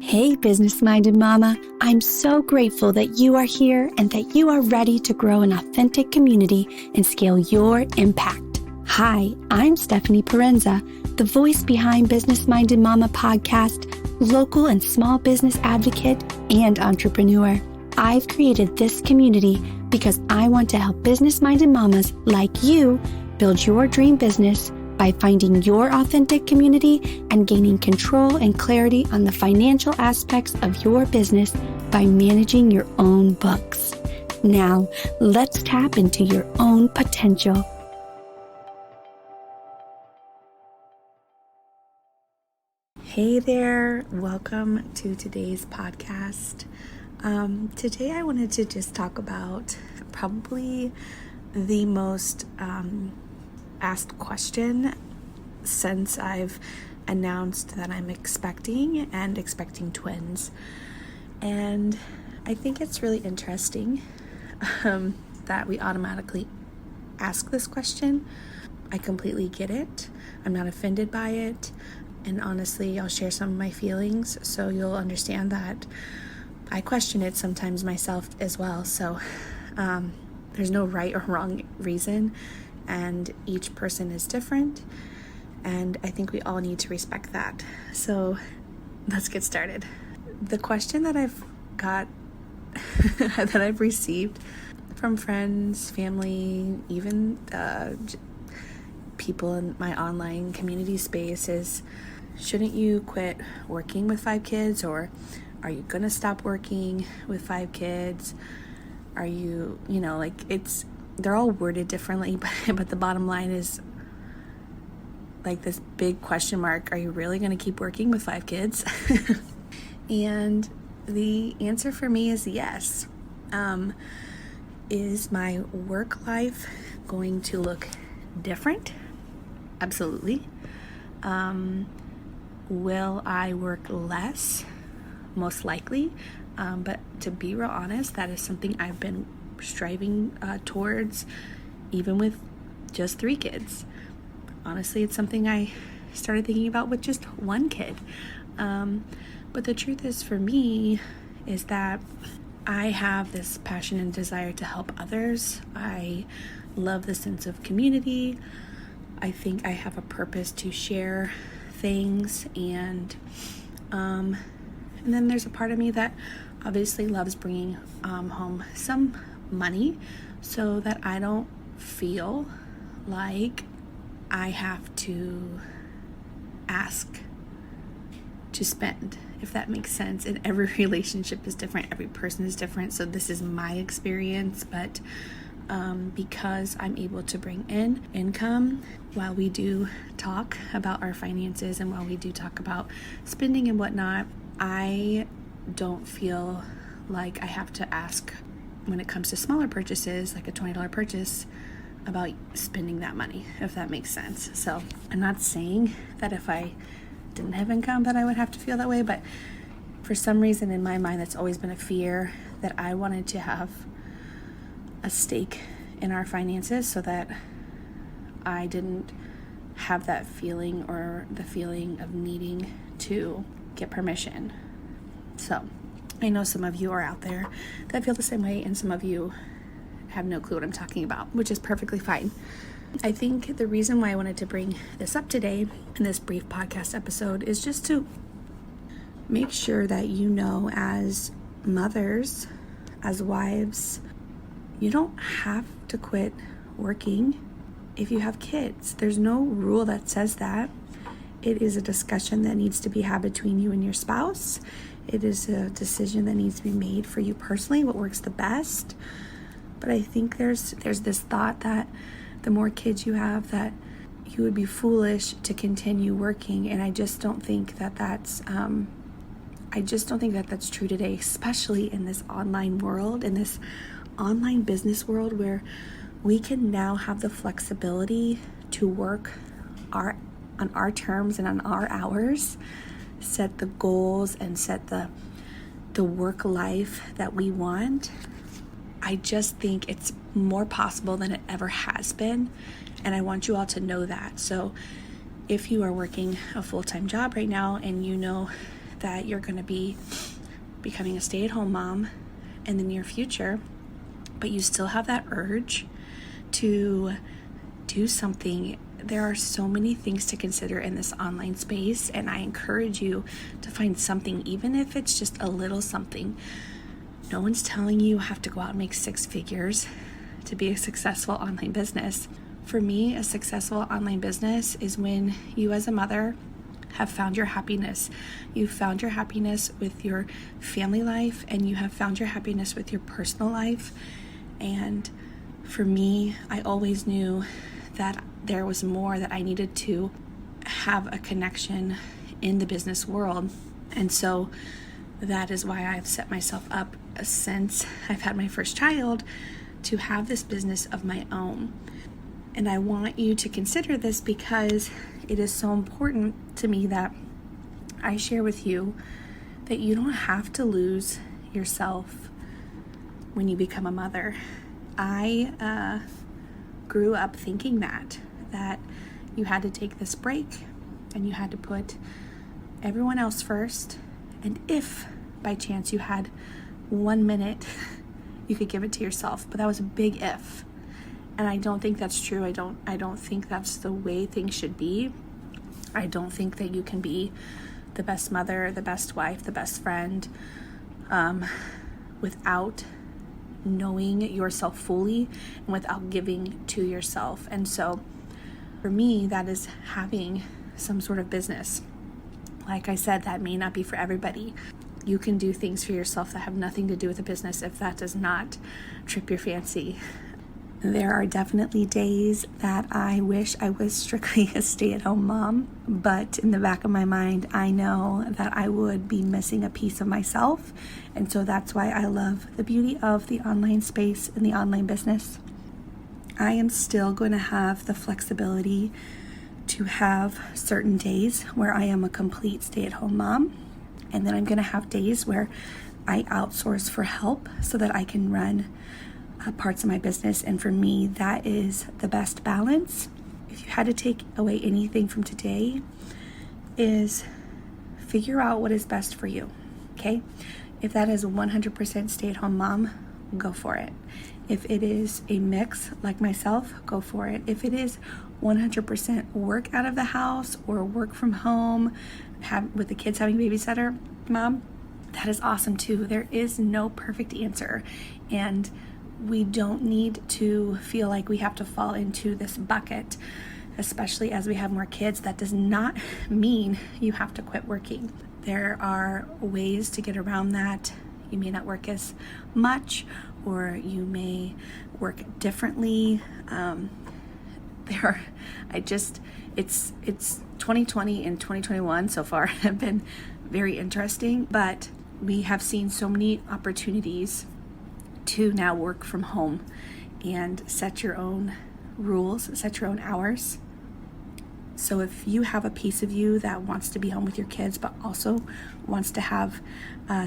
Hey, business-minded mama. I'm so grateful that you are here and that you are ready to grow an authentic community and scale your impact. Hi, I'm Stephanie Parenza, the voice behind Business-Minded Mama podcast, local and small business advocate, and entrepreneur. I've created this community because I want to help business-minded mamas like you build your dream business by finding your authentic community and gaining control and clarity on the financial aspects of your business by managing your own books. Now, let's tap into your own potential. Hey there, welcome to today's podcast. Today I wanted to just talk about probably the most asked question since I've announced that I'm expecting twins. And I think it's really interesting that we automatically ask this question. I completely get it. I'm not offended by it. And honestly, I'll share some of my feelings so you'll understand that I question it sometimes myself as well. So there's no right or wrong reason. And each person is different, and I think we all need to respect that. So let's get started. The question that I've got, that I've received from friends, family, even people in my online community space is, shouldn't you quit working with 5 kids, or are you gonna stop working with 5 kids? Are you, they're all worded differently, but the bottom line is like this big question mark. Are you really going to keep working with 5 kids? And the answer for me is yes. Is my work life going to look different? Absolutely. Will I work less? Most likely. But to be real honest, that is something I've been striving towards, even with just 3 kids. Honestly, it's something I started thinking about with just 1 kid. But the truth is, for me, is that I have this passion and desire to help others. I love the sense of community. I think I have a purpose to share things, and then there's a part of me that obviously loves bringing home some money so that I don't feel like I have to ask to spend, if that makes sense. And every relationship is different, every person is different, so this is my experience. But because I'm able to bring in income while we do talk about our finances and while we do talk about spending and whatnot, I don't feel like I have to ask when it comes to smaller purchases, like a $20 purchase, about spending that money, if that makes sense. So I'm not saying that if I didn't have income that I would have to feel that way, but for some reason in my mind, that's always been a fear, that I wanted to have a stake in our finances so that I didn't have that feeling, or the feeling of needing to get permission. So I know some of you are out there that feel the same way, and some of you have no clue what I'm talking about, which is perfectly fine. I think the reason why I wanted to bring this up today in this brief podcast episode is just to make sure that you know, as mothers, as wives, you don't have to quit working if you have kids. There's no rule that says that. It is a discussion that needs to be had between you and your spouse. It is a decision that needs to be made for you personally, what works the best. But I think there's this thought that the more kids you have, that you would be foolish to continue working, and I just don't think that that's true today, especially in this online world, in this online business world, where we can now have the flexibility to work on our terms and on our hours, set the goals and set the work life that we want. I just think it's more possible than it ever has been, and I want you all to know that. So if you are working a full-time job right now and you know that you're going to be becoming a stay-at-home mom in the near future, but you still have that urge to do something, there are so many things to consider in this online space, and I encourage you to find something, even if it's just a little something. No one's telling you have to go out and make 6 figures to be a successful online business. For me, a successful online business is when you as a mother have found your happiness. You've found your happiness with your family life, and you have found your happiness with your personal life. And for me, I always knew that there was more, that I needed to have a connection in the business world. And so that is why I've set myself up since I've had my first child to have this business of my own. And I want you to consider this because it is so important to me that I share with you that you don't have to lose yourself when you become a mother. I grew up thinking that you had to take this break and you had to put everyone else first, and if by chance you had 1 minute, you could give it to yourself. But that was a big if, and I don't think that's true. I don't think that's the way things should be. I don't think that you can be the best mother, the best wife, the best friend without knowing yourself fully and without giving to yourself. And so for me, that is having some sort of business. Like I said, that may not be for everybody. You can do things for yourself that have nothing to do with a business if that does not trip your fancy. There are definitely days that I wish I was strictly a stay-at-home mom, but in the back of my mind, I know that I would be missing a piece of myself. And so that's why I love the beauty of the online space and the online business. I am still going to have the flexibility to have certain days where I am a complete stay-at-home mom. And then I'm going to have days where I outsource for help so that I can run parts of my business. And for me, that is the best balance. If you had to take away anything from today, is figure out what is best for you. Okay? If that is 100% stay-at-home mom, go for it. If it is a mix like myself, go for it. If it is 100% work out of the house or work from home, with the kids having a babysitter mom, that is awesome too. There is no perfect answer, and we don't need to feel like we have to fall into this bucket, especially as we have more kids. That does not mean you have to quit working. There are ways to get around that. You may not work as much, or you may work differently. It's 2020 and 2021 so far have been very interesting, but we have seen so many opportunities to now work from home and set your own rules, set your own hours. So if you have a piece of you that wants to be home with your kids but also wants to have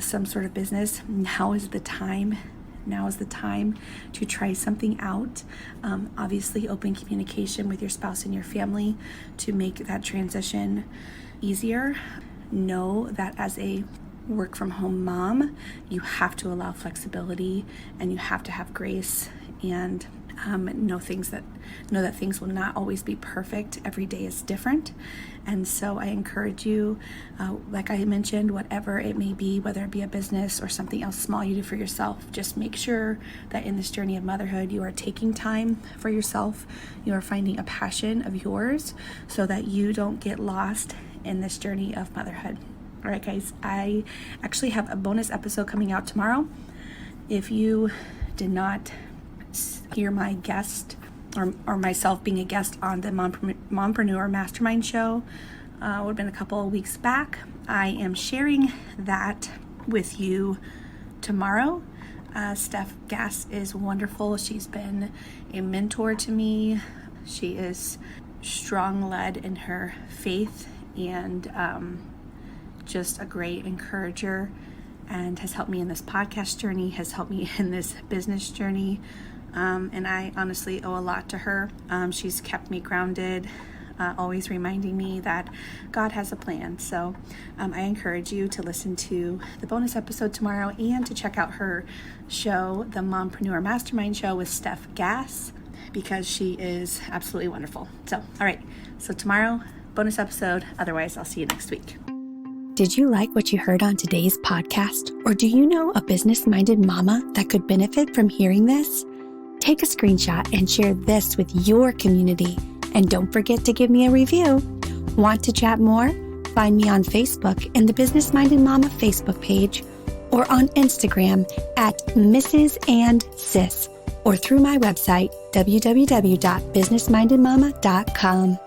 some sort of business, now is the time. Now is the time to try something out. Obviously, open communication with your spouse and your family to make that transition easier. Know that as a work from home mom, you have to allow flexibility, and you have to have grace, and know that things will not always be perfect. Every day is different. And so I encourage you, like I mentioned, whatever it may be, whether it be a business or something else small you do for yourself, just make sure that in this journey of motherhood, you are taking time for yourself. You are finding a passion of yours so that you don't get lost in this journey of motherhood. All right, guys, I actually have a bonus episode coming out tomorrow. If you did not hear my guest or myself being a guest on the Mompreneur Mastermind show, would have been a couple of weeks back, I am sharing that with you tomorrow. Steph Gass is wonderful. She's been a mentor to me. She is strong-led in her faith and just a great encourager, and has helped me in this podcast journey, has helped me in this business journey. And I honestly owe a lot to her. She's kept me grounded. always reminding me that God has a plan. So I encourage you to listen to the bonus episode tomorrow and to check out her show, the Mompreneur Mastermind Show with Steph Gass, because she is absolutely wonderful. So, all right. So tomorrow, bonus episode. Otherwise, I'll see you next week. Did you like what you heard on today's podcast? Or do you know a business-minded mama that could benefit from hearing this? Take a screenshot and share this with your community. And don't forget to give me a review. Want to chat more? Find me on Facebook in the Business Minded Mama Facebook page, or on Instagram at Mrs. and Sis, or through my website, www.businessmindedmama.com.